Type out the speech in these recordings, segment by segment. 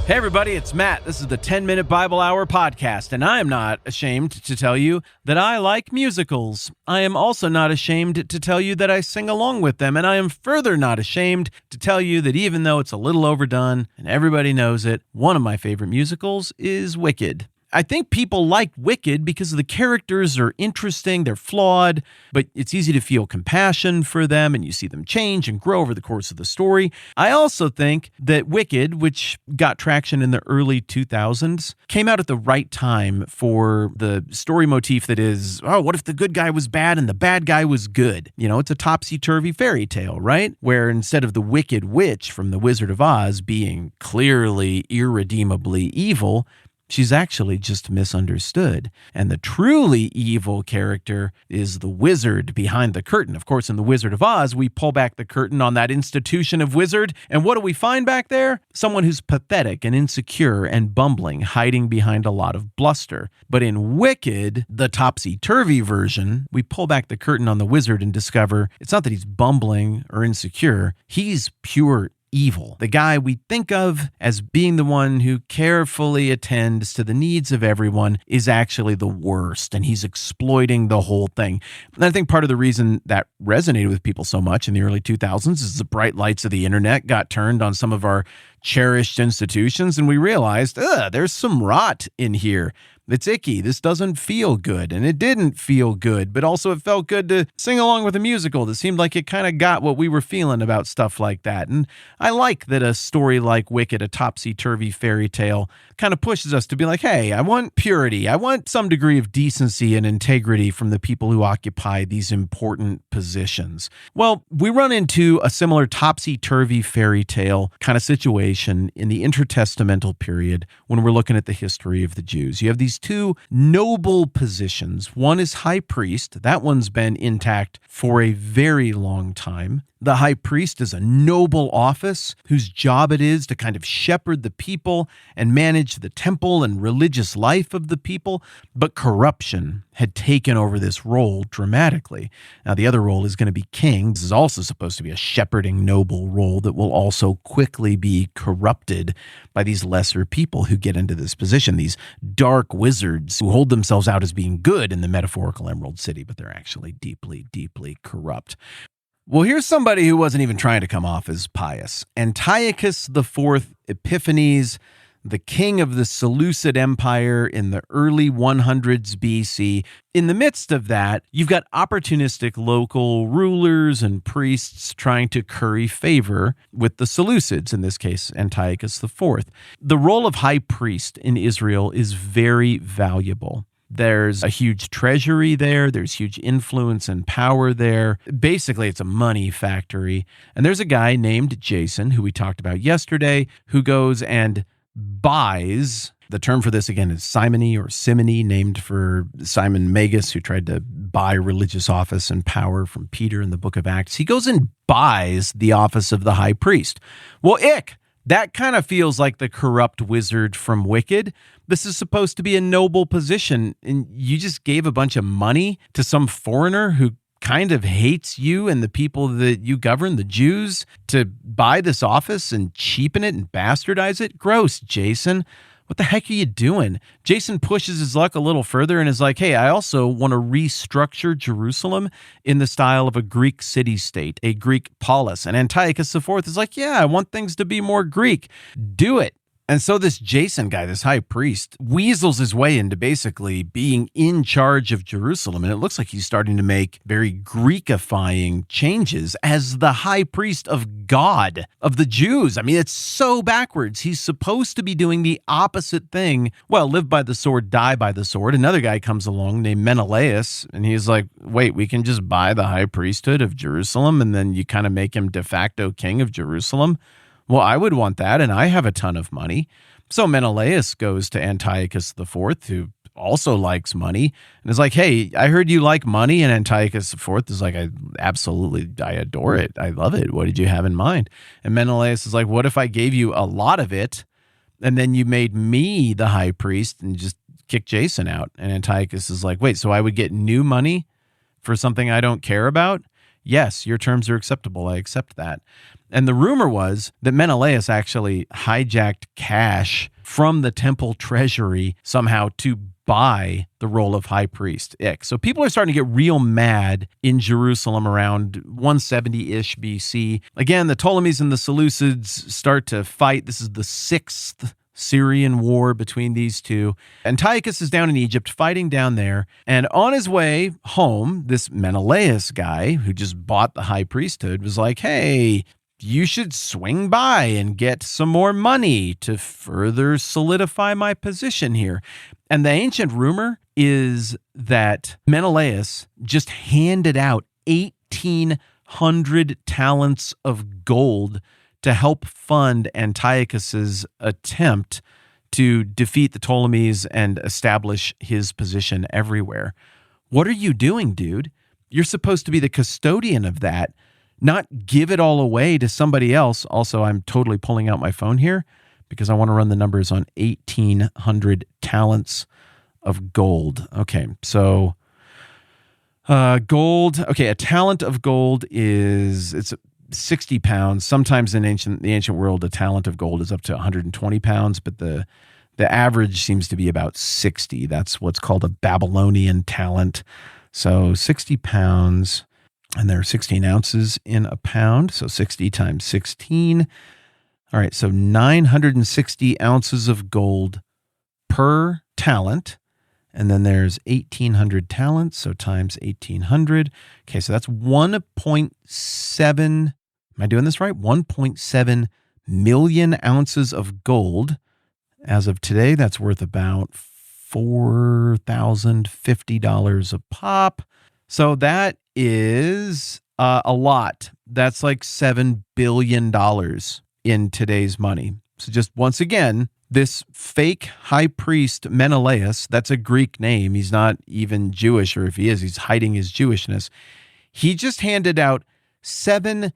Hey everybody, it's Matt. This is the 10-Minute Bible Hour podcast, and I am not ashamed to tell you that I like musicals. I am also not ashamed to tell you that I sing along with them, and I am further not ashamed to tell you that even though it's a little overdone and everybody knows it, one of my favorite musicals is Wicked. I think people like Wicked because the characters are interesting, they're flawed, but it's easy to feel compassion for them and you see them change and grow over the course of the story. I also think that Wicked, which got traction in the early 2000s, came out at the right time for the story motif that is, oh, what if the good guy was bad and the bad guy was good? You know, it's a topsy-turvy fairy tale, right? Where instead of the wicked witch from The Wizard of Oz being clearly irredeemably evil, she's actually just misunderstood. And the truly evil character is the wizard behind the curtain. Of course, in The Wizard of Oz, we pull back the curtain on that institution of wizard. And what do we find back there? Someone who's pathetic and insecure and bumbling, hiding behind a lot of bluster. But in Wicked, the topsy-turvy version, we pull back the curtain on the wizard and discover it's not that he's bumbling or insecure. He's pure evil. The guy we think of as being the one who carefully attends to the needs of everyone is actually the worst, and he's exploiting the whole thing. And I think part of the reason that resonated with people so much in the early 2000s is the bright lights of the internet got turned on some of our cherished institutions, and we realized, there's some rot in here. It's icky. This doesn't feel good. And it didn't feel good, but also it felt good to sing along with a musical that seemed like it kind of got what we were feeling about stuff like that. And I like that a story like Wicked, a topsy-turvy fairy tale, kind of pushes us to be like, hey, I want purity. I want some degree of decency and integrity from the people who occupy these important positions. Well, we run into a similar topsy-turvy fairy tale kind of situation in the intertestamental period when we're looking at the history of the Jews. You have these two noble positions. One is high priest. That one's been intact for a very long time. The high priest is a noble office whose job it is to kind of shepherd the people and manage the temple and religious life of the people. But corruption had taken over this role dramatically. Now, the other role is going to be king. This is also supposed to be a shepherding noble role that will also quickly be corrupted by these lesser people who get into this position, these dark wizards who hold themselves out as being good in the metaphorical Emerald City, but they're actually deeply, deeply corrupt. Well, here's somebody who wasn't even trying to come off as pious. Antiochus IV Epiphanes, the king of the Seleucid Empire in the early 100s BC. In the midst of that, you've got opportunistic local rulers and priests trying to curry favor with the Seleucids, in this case, Antiochus IV. The role of high priest in Israel is very valuable. There's a huge treasury there. There's huge influence and power there. Basically, it's a money factory. And there's a guy named Jason, who we talked about yesterday, who goes and buys. The term for this, again, is simony or simony, named for Simon Magus, who tried to buy religious office and power from Peter in the book of Acts. He goes and buys the office of the high priest. Well, that kind of feels like the corrupt wizard from Wicked. This is supposed to be a noble position, and you just gave a bunch of money to some foreigner who kind of hates you and the people that you govern, the Jews, to buy this office and cheapen it and bastardize it? Gross, Jason. What the heck are you doing? Jason pushes his luck a little further and is like, hey, I also want to restructure Jerusalem in the style of a Greek city-state, a Greek polis. And Antiochus IV is like, yeah, I want things to be more Greek. Do it. And so this Jason guy, this high priest, weasels his way into basically being in charge of Jerusalem. And it looks like he's starting to make very Greekifying changes as the high priest of God, of the Jews. I mean, it's so backwards. He's supposed to be doing the opposite thing. Well, live by the sword, die by the sword. Another guy comes along named Menelaus, and he's like, wait, we can just buy the high priesthood of Jerusalem, and then you kind of make him de facto king of Jerusalem? Well, I would want that, and I have a ton of money. So Menelaus goes to Antiochus IV, who also likes money, and is like, hey, I heard you like money. And Antiochus IV is like, I adore it. I love it. What did you have in mind? And Menelaus is like, what if I gave you a lot of it, and then you made me the high priest and just kicked Jason out? And Antiochus is like, wait, so I would get new money for something I don't care about? yes, your terms are acceptable. I accept that. And the rumor was that Menelaus actually hijacked cash from the temple treasury somehow to buy the role of high priest. Ick. So people are starting to get real mad in Jerusalem around 170-ish BC. Again, the Ptolemies and the Seleucids start to fight. This is the 6th Syrian war between these two. Antiochus is down in Egypt fighting down there. And on his way home, this Menelaus guy who just bought the high priesthood was like, hey, you should swing by and get some more money to further solidify my position here. And the ancient rumor is that Menelaus just handed out 1,800 talents of gold to help fund Antiochus's attempt to defeat the Ptolemies and establish his position everywhere. What are you doing, dude? You're supposed to be the custodian of that, not give it all away to somebody else. Also, I'm totally pulling out my phone here because I want to run the numbers on 1,800 talents of gold. Okay, so gold. Okay, a talent of gold it's 60 pounds. Sometimes in the ancient world, a talent of gold is up to 120 pounds, but the average seems to be about 60. That's what's called a Babylonian talent. So 60 pounds. And there are 16 ounces in a pound, so 60 times 16. All right, so 960 ounces of gold per talent. And then there's 1,800 talents, so times 1,800. Okay, so that's 1.7, am I doing this right? 1.7 million ounces of gold. As of today, that's worth about $4,050 a pop. So that is a lot. That's like $7 billion in today's money. So just once again, this fake high priest Menelaus, that's a Greek name. He's not even Jewish, or if he is, he's hiding his Jewishness. He just handed out $7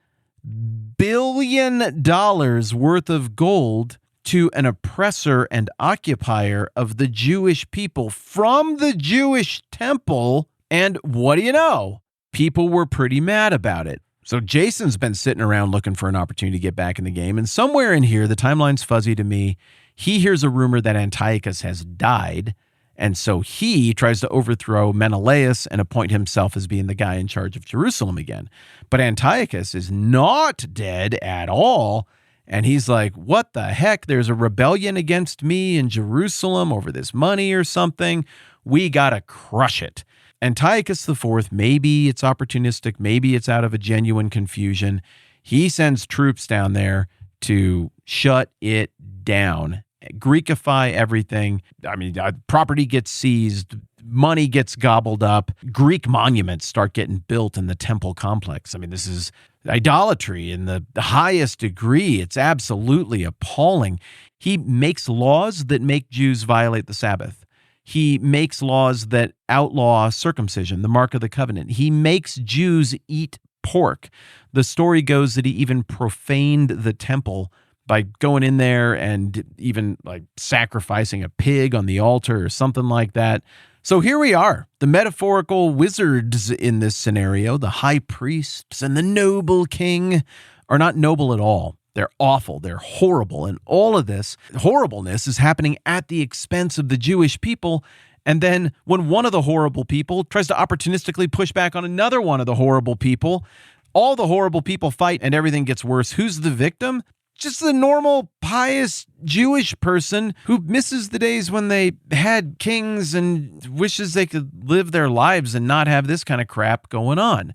billion worth of gold to an oppressor and occupier of the Jewish people from the Jewish temple. And what do you know? People were pretty mad about it. So Jason's been sitting around looking for an opportunity to get back in the game. And somewhere in here, the timeline's fuzzy to me, he hears a rumor that Antiochus has died. And so he tries to overthrow Menelaus and appoint himself as being the guy in charge of Jerusalem again. But Antiochus is not dead at all. And he's like, what the heck? There's a rebellion against me in Jerusalem over this money or something. We got to crush it. Antiochus IV, maybe it's opportunistic, maybe it's out of a genuine confusion. He sends troops down there to shut it down, Greekify everything. I mean, property gets seized, money gets gobbled up, Greek monuments start getting built in the temple complex. I mean, this is idolatry in the highest degree. It's absolutely appalling. He makes laws that make Jews violate the Sabbath. He makes laws that outlaw circumcision, the mark of the covenant. He makes Jews eat pork. The story goes that he even profaned the temple by going in there and even like sacrificing a pig on the altar or something like that. So here we are, the metaphorical wizards in this scenario, the high priests and the noble king are not noble at all. They're awful. They're horrible. And all of this horribleness is happening at the expense of the Jewish people. And then when one of the horrible people tries to opportunistically push back on another one of the horrible people, all the horrible people fight and everything gets worse. Who's the victim? Just the normal, pious Jewish person who misses the days when they had kings and wishes they could live their lives and not have this kind of crap going on.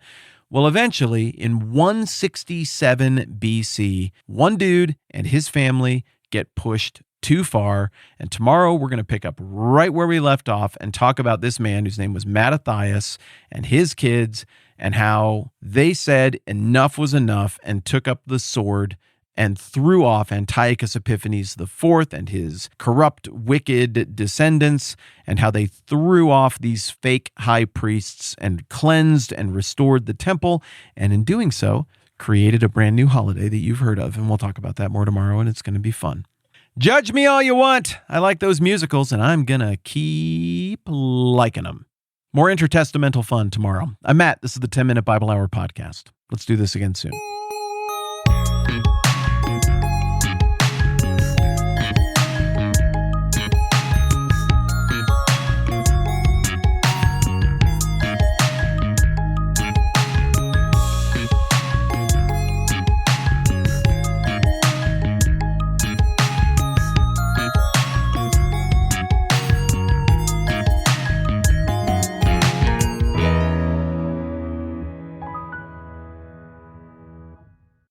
Well, eventually, in 167 BC, one dude and his family get pushed too far. And tomorrow, we're going to pick up right where we left off and talk about this man whose name was Mattathias and his kids and how they said enough was enough and took up the sword and threw off Antiochus Epiphanes IV and his corrupt, wicked descendants, and how they threw off these fake high priests and cleansed and restored the temple, and in doing so, created a brand new holiday that you've heard of, and we'll talk about that more tomorrow, and it's going to be fun. Judge me all you want. I like those musicals, and I'm going to keep liking them. More intertestamental fun tomorrow. I'm Matt. This is the 10-Minute Bible Hour Podcast. Let's do this again soon.